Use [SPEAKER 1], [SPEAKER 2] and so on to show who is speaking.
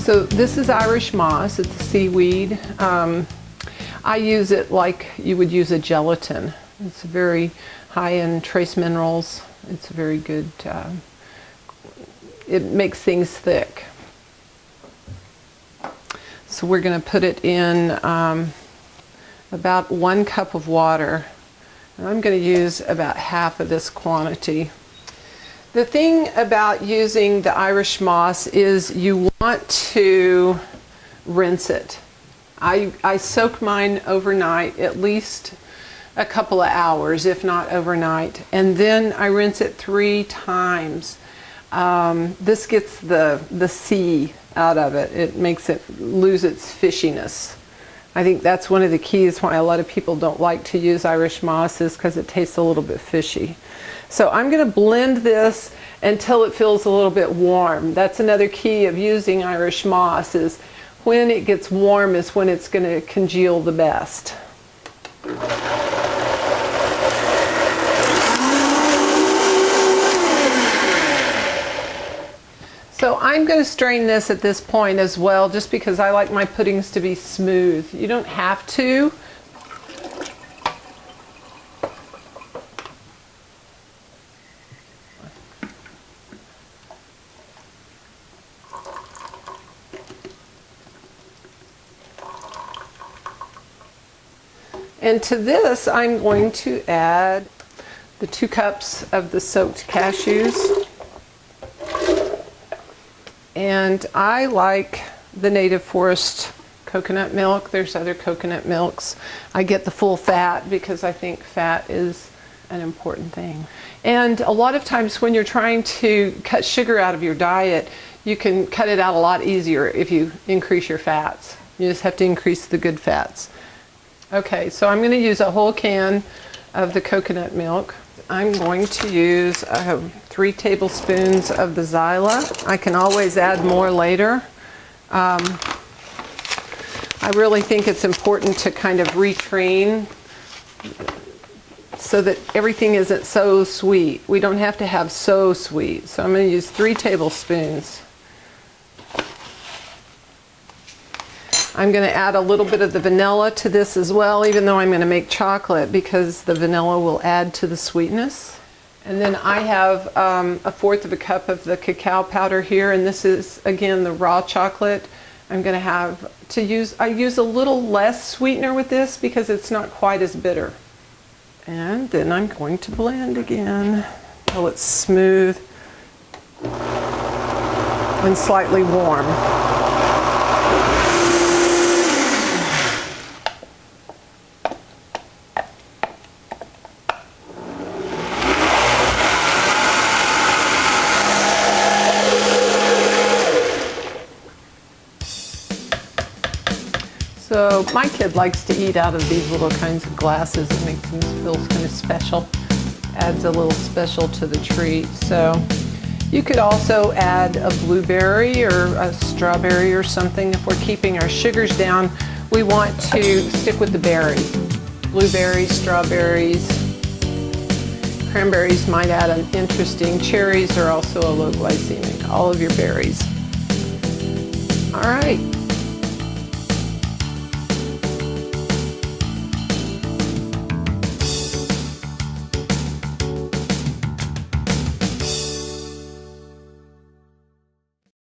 [SPEAKER 1] So this is Irish moss. It's a seaweed. I use it like you would use a gelatin. It's very high in trace minerals. It's very good. It makes things thick. So we're going to put it in about 1 cup of water. And I'm going to use about half of this quantity. The thing about using the Irish moss is you want to rinse it. I soak mine overnight, at least a couple of hours, if not overnight, and then I rinse it 3 times. This gets the sea out of it. It makes it lose its fishiness. I think that's one of the keys why a lot of people don't like to use Irish moss, is because it tastes a little bit fishy. So I'm going to blend this until it feels a little bit warm. That's another key of using Irish moss, is when it gets warm is when it's going to congeal the best. So I'm going to strain this at this point as well, just because I like my puddings to be smooth. You don't have to. And to this, I'm going to add the 2 cups of the soaked cashews. And I like the Native Forest coconut milk. There's other coconut milks. I get the full fat because I think fat is an important thing. And a lot of times when you're trying to cut sugar out of your diet, you can cut it out a lot easier if you increase your fats. You just have to increase the good fats. Okay, so I'm going to use a whole can of the coconut milk. I'm going to use 3 tablespoons of the Xylitol. I can always add more later. I really think it's important to kind of retrain so that everything isn't so sweet. We don't have to have so sweet. So I'm going to use 3 tablespoons. I'm going to add a little bit of the vanilla to this as well, even though I'm going to make chocolate, because the vanilla will add to the sweetness. And then I have 1/4 of a cup of the cacao powder here, and this is again the raw chocolate. I'm going to have to use, I use a little less sweetener with this because it's not quite as bitter. And then I'm going to blend again until it's smooth and slightly warm. So my kid likes to eat out of these little kinds of glasses. It makes him feel kind of special. Adds a little special to the treat. So you could also add a blueberry or a strawberry or something. If we're keeping our sugars down, we want to stick with the berries. Blueberries, strawberries, cranberries might add an interesting. Cherries are also a low glycemic. All of your berries. All right.